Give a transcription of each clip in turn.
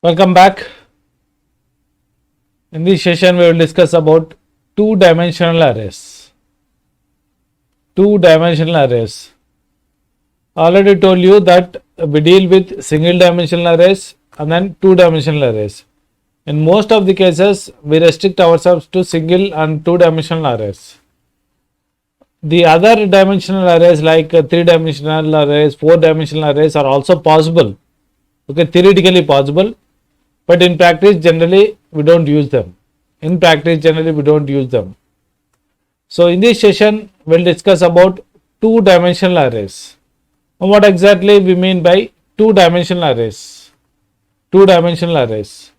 Welcome back. In this session, we will discuss about two-dimensional arrays. Two-dimensional arrays. I already told you that we deal with single-dimensional arrays and then two-dimensional arrays. In most of the cases, we restrict ourselves to single and two-dimensional arrays. The other dimensional arrays like three-dimensional arrays, four-dimensional arrays are also possible. Okay, theoretically possible. But in practice, generally, we don't use them. So, in this session, we'll discuss about two-dimensional arrays. And what exactly we mean by two-dimensional arrays? Two-dimensional arrays.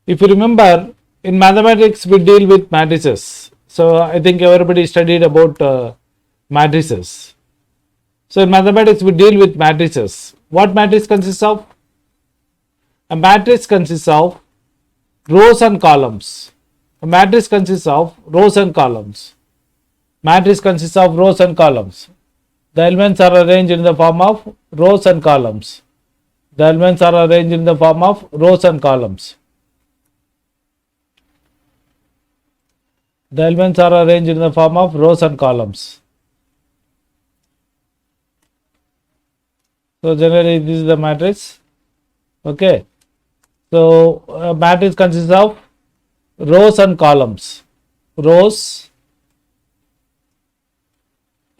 If you remember, in mathematics, we deal with matrices. So, I think everybody studied about matrices. So, in mathematics, we deal with matrices. What matrix consists of? A matrix consists of rows and columns. A matrix consists of rows and columns. Matrix consists of rows and columns. The elements are arranged in the form of rows and columns. The elements are arranged in the form of rows and columns. The elements are arranged in the form of rows and columns. So, generally, this is the matrix. Okay. So, a matrix consists of rows and columns. Rows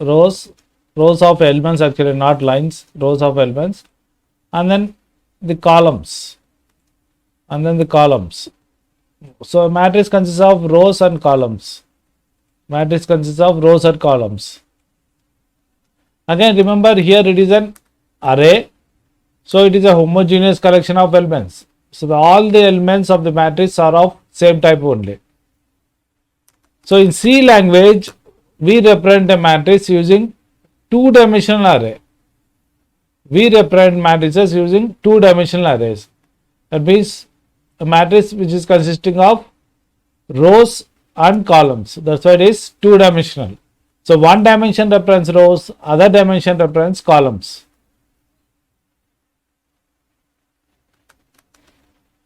of elements, actually not lines, rows of elements, and then the columns, So, a matrix consists of rows and columns. Again, remember here it is an array, so it is a homogeneous collection of elements. So, all the elements of the matrix are of same type only. So, in C language, we represent a matrix using two-dimensional array. We represent matrices using two-dimensional arrays. That means a matrix which is consisting of rows and columns. That's why it is two-dimensional. So, one dimension represents rows, other dimension represents columns.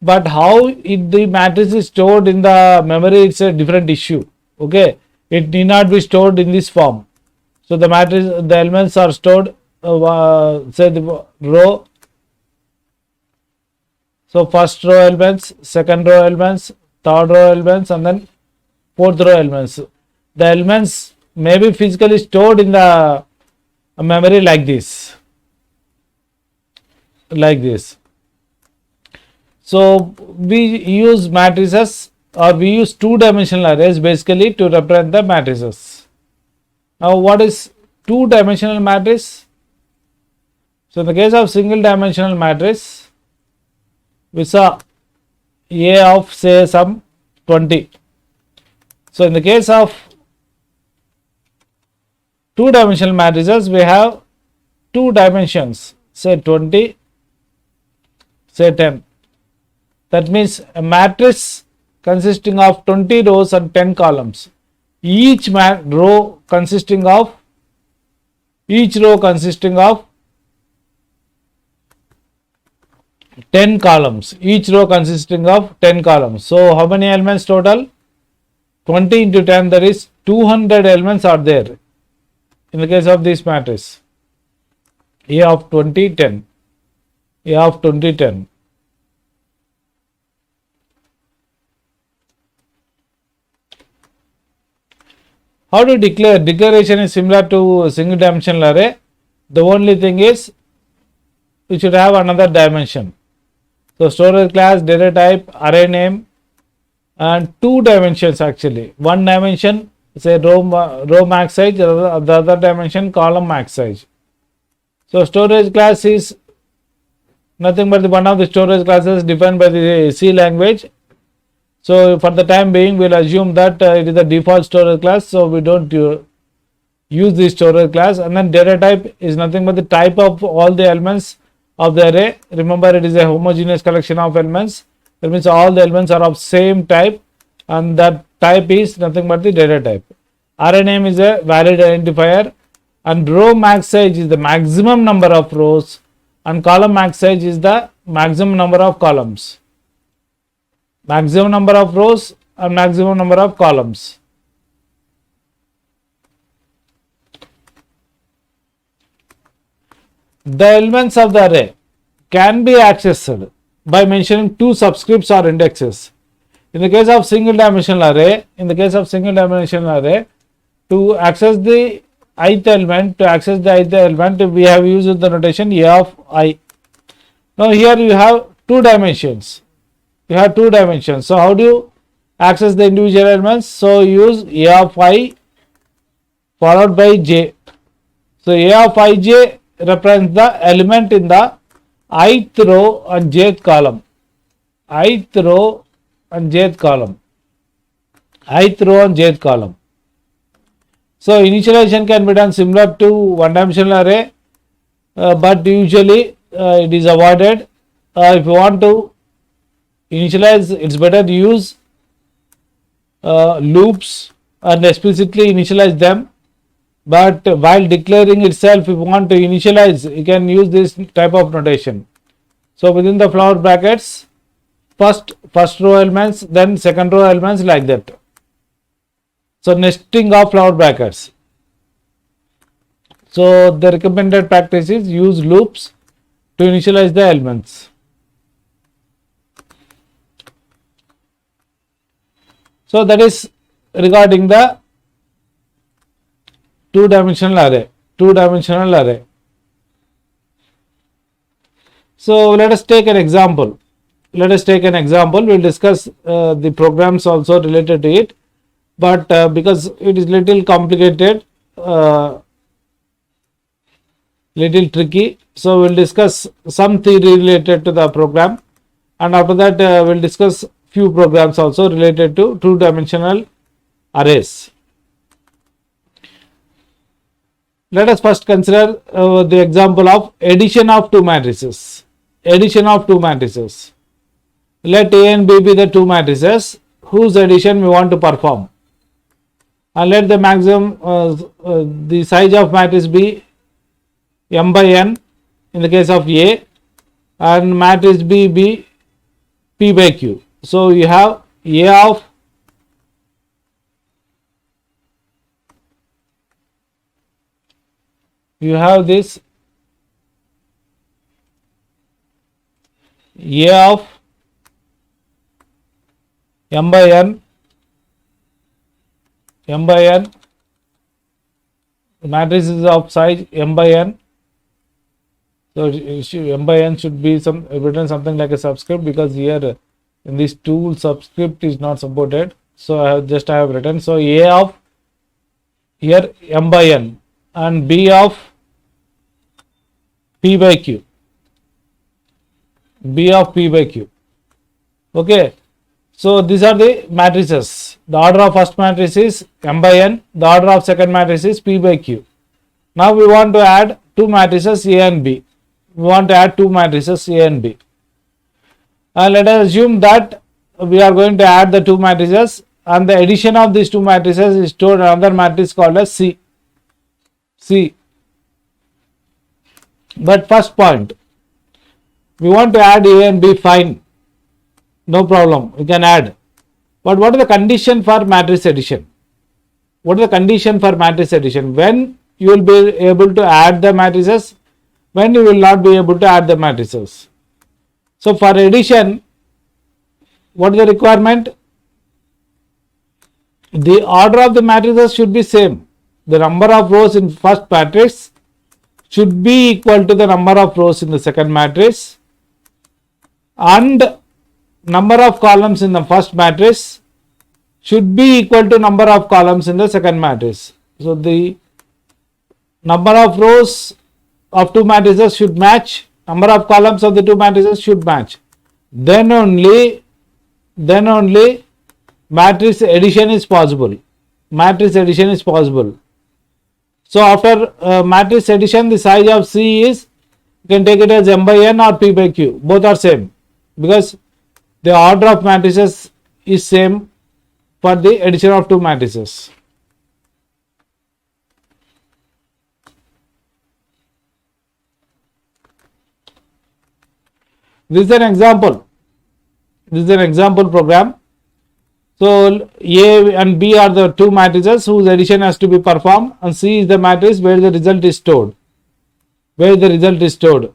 But how the matrix is stored in the memory, it's a different issue. Okay, it need not be stored in this form. So, the matrix, the elements are stored, say the row. So, first row elements, second row elements, third row elements, and then fourth row elements. The elements may be physically stored in the memory like this. So, we use matrices or we use two-dimensional arrays basically to represent the matrices. Now, what is two-dimensional matrix? So, in the case of single-dimensional matrix, we saw A of say some 20. So, in the case of two-dimensional matrices, we have two dimensions, say 20, say 10. That means a matrix consisting of 20 rows and 10 columns. Each row consisting of 10 columns. So, how many elements total? 20 into 10, that is 200 elements are there in the case of this matrix. A of 20, 10. How to declare? Declaration is similar to single dimensional array. The only thing is we should have another dimension. So, storage class, data type, array name, and two dimensions actually. One dimension say row max size, the other dimension column max size. So, storage class is nothing but one of the storage classes defined by the C language. So, for the time being, we will assume that it is the default storage class. So, we don't use this storage class, and then data type is nothing but the type of all the elements of the array. Remember, it is a homogeneous collection of elements. That means all the elements are of same type, and that type is nothing but the data type. Array name is a valid identifier, and row max size is the maximum number of rows, and column max size is the maximum number of columns, maximum number of rows and maximum number of columns. The elements of the array can be accessed by mentioning two subscripts or indexes. In the case of single dimensional array, to access the ith element, we have used the notation a of I. Now here you have two dimensions. So how do you access the individual elements? So use a of I followed by j. So a of ij represents the element in the ith row and jth column. So initialization can be done similar to one dimensional array, but usually it is avoided. If you want to initialize, it's better to use loops and explicitly initialize them. But while declaring itself, if you want to initialize, you can use this type of notation. So within the flower brackets, first row elements, then second row elements, like that. So nesting of flower brackets. So the recommended practice is use loops to initialize the elements. So that is regarding the two-dimensional array. So let us take an example. We'll discuss the programs also related to it, but because it is little complicated, little tricky, so we'll discuss some theory related to the program, and after that we'll discuss few programs also related to two-dimensional arrays. Let us first consider the example of addition of two matrices. Let A and B be the two matrices whose addition we want to perform, and let the maximum the size of matrix be m by n in the case of A, and matrix B be p by q. So you have A of this A of m by n, the matrix is of size m by n. So m by n should be written something like a subscript, because here in this tool subscript is not supported. So I have written, so A of here m by n and B of p by q. Okay. So these are the matrices. The order of first matrix is m by n. The order of second matrix is p by q. Now we want to add two matrices A and B. And let us assume that we are going to add the two matrices, and the addition of these two matrices is stored in another matrix called as C. But first point, we want to add A and B, fine, no problem, we can add. But what is the condition for matrix addition? When you will be able to add the matrices, when you will not be able to add the matrices. So for addition, what is the requirement? The order of the matrices should be same. The number of rows in first matrix should be equal to the number of rows in the second matrix, and number of columns in the first matrix should be equal to number of columns in the second matrix. So the number of rows of two matrices should match, number of columns of the two matrices should match. Then only matrix addition is possible. So after matrix addition, the size of C is, you can take it as m by n or p by q. Both are same, because the order of matrices is same for the addition of two matrices. This is an example. This is an example program. So A and B are the two matrices whose addition has to be performed, and C is the matrix where the result is stored. Where the result is stored.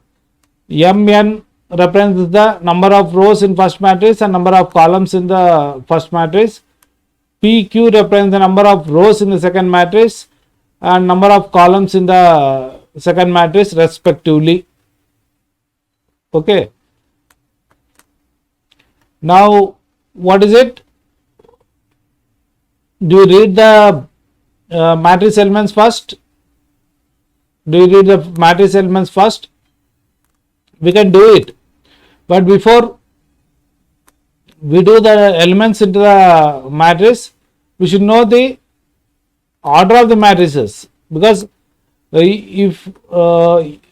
Mn represents the number of rows in first matrix and number of columns in the first matrix. PQ represents the number of rows in the second matrix and number of columns in the second matrix respectively. Okay. Now, what is it? Do you read the matrix elements first? Do you read the matrix elements first? We can do it, but before we do the elements into the matrix, we should know the order of the matrices, because if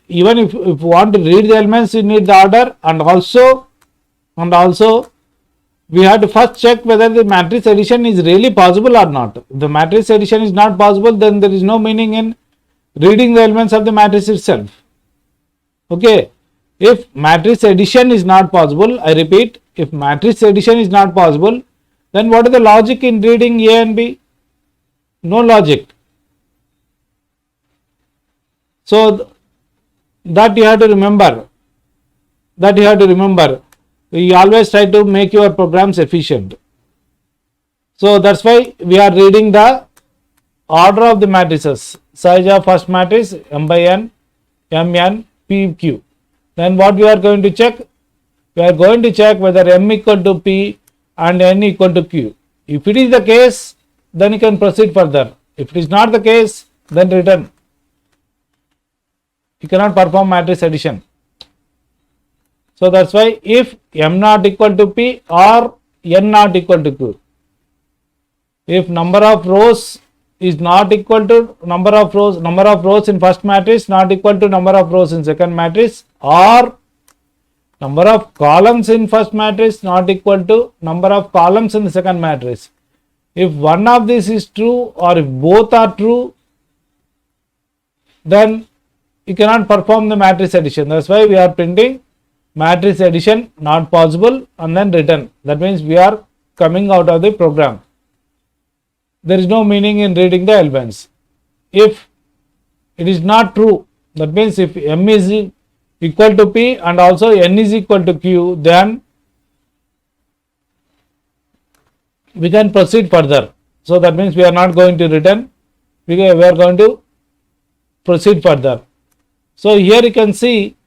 even if you want to read the elements, you need the order, and also we have to first check whether the matrix addition is really possible or not. If the matrix addition is not possible, then there is no meaning in reading the elements of the matrix itself. Okay. If matrix addition is not possible, I repeat, if matrix addition is not possible, then what is the logic in reading A and B? No logic. So that you have to remember. You always try to make your programs efficient. So that's why we are reading the order of the matrices. Size of first matrix M by N, Mn, P, Q. Then what we are going to check? We are going to check whether M equal to P and N equal to Q. If it is the case, then you can proceed further. If it is not the case, then return. You cannot perform matrix addition. So that's why if M not equal to P or N not equal to Q, if number of rows is not equal to number of rows in first matrix not equal to number of rows in second matrix, or number of columns in first matrix not equal to number of columns in the second matrix. If one of these is true or if both are true, then you cannot perform the matrix addition. That's why we are printing matrix addition not possible and then return. That means we are coming out of the program. There is no meaning in reading the elements. If it is not true, that means if M is equal to P and also N is equal to Q, then we can proceed further. So that means we are not going to return, we are going to proceed further. So here you can see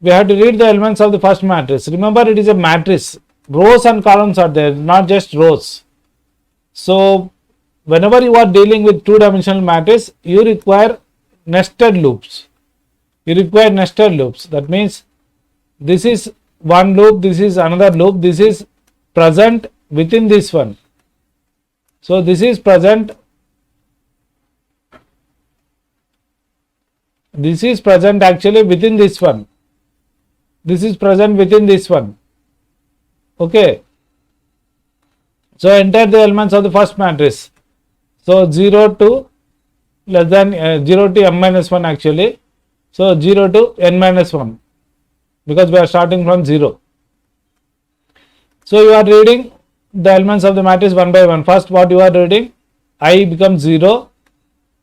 we have to read the elements of the first matrix. Remember, it is a matrix. Rows and columns are there, not just rows. So whenever you are dealing with two-dimensional matrix, you require nested loops. That means this is one loop, this is another loop, this is present within this one. So this is present. This is present actually within this one. This is present within this one. Okay. So enter the elements of the first matrix. So 0 to less than 0 to m minus 1 actually. So 0 to n minus 1, because we are starting from 0. So you are reading the elements of the matrix one by one. First what you are reading, I becomes 0.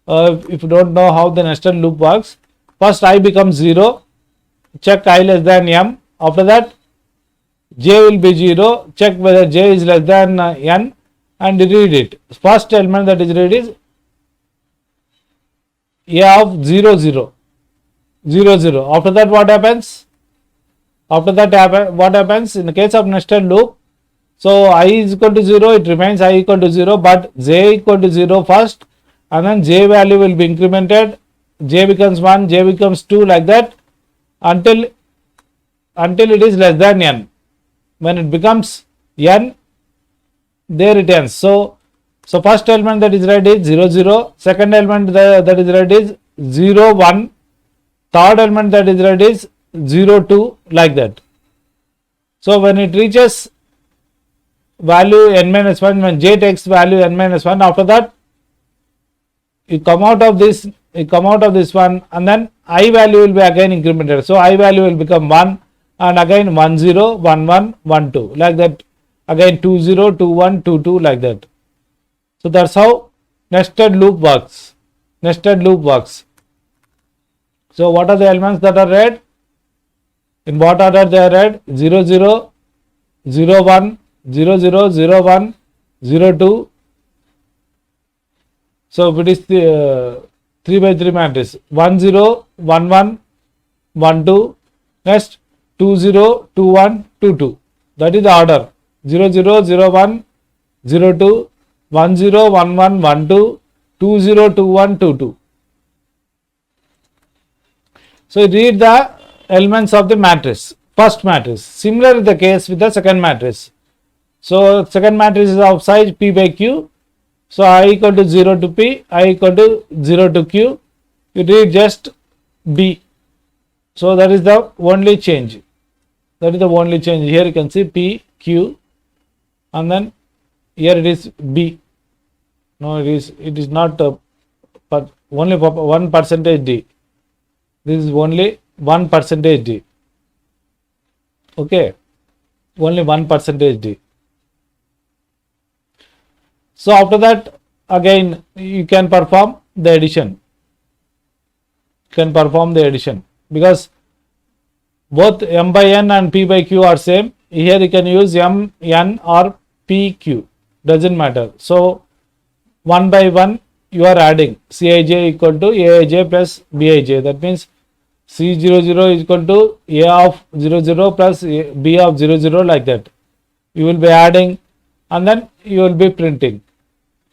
If you don't know how the nested loop works, first I becomes 0, check I less than m. After that j will be 0, check whether j is less than n and read it. First element that is read is a of 0 0 0 0. After that what happens? What happens in the case of nested loop? So I is equal to 0, it remains I equal to 0, but j equal to 0 first, and then j value will be incremented. J becomes 1, j becomes 2, like that until it is less than n. When it becomes n, there it ends. So first element that is read is 0 0, second element that is read is 0 1, third element that is read is 0 2, like that. So when it reaches value n minus 1, when j takes value n minus 1, after that you come out of this one, and then I value will be again incremented. So I value will become 1, and again 1 0 1 1 1 2 like that, again 2 0 2 1 2 2 like that. So that's how nested loop works. Nested loop works. So what are the elements that are read? In what order they are read? 0 0 0 1 0 0 0 1 0 2. So if it is the 3 by 3 matrix, 1 0 1 1 1 2, next 2 0 2 1 2 2. That is the order. 0 0 0 1 0 2 1 0 1 1 1 2 2 0 2 1 2 2. So read the elements of the matrix, first matrix. Similar is the case with the second matrix. So second matrix is of size P by Q. So I equal to 0 to P, I equal to 0 to Q. You read just B. So that is the only change. That is the only change. Here you can see P, Q, and then here it is B. No, it is not but only 1% D. This is only 1% D. Okay, only 1% D. So after that, again you can perform the addition. Because both M by N and P by Q are same. Here you can use M, N or P, Q. Doesn't matter. So 1 by 1 you are adding Cij equal to Aij plus Bij. That means C00 is equal to A of 00 plus B of 00 like that. You will be adding and then you will be printing.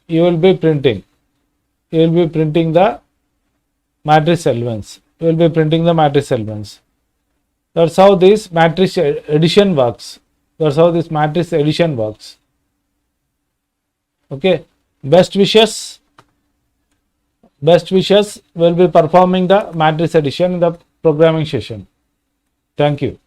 You will be printing the matrix elements. That's how this matrix addition works. Okay. Best wishes. Will be performing the matrix addition in the programming session. Thank you.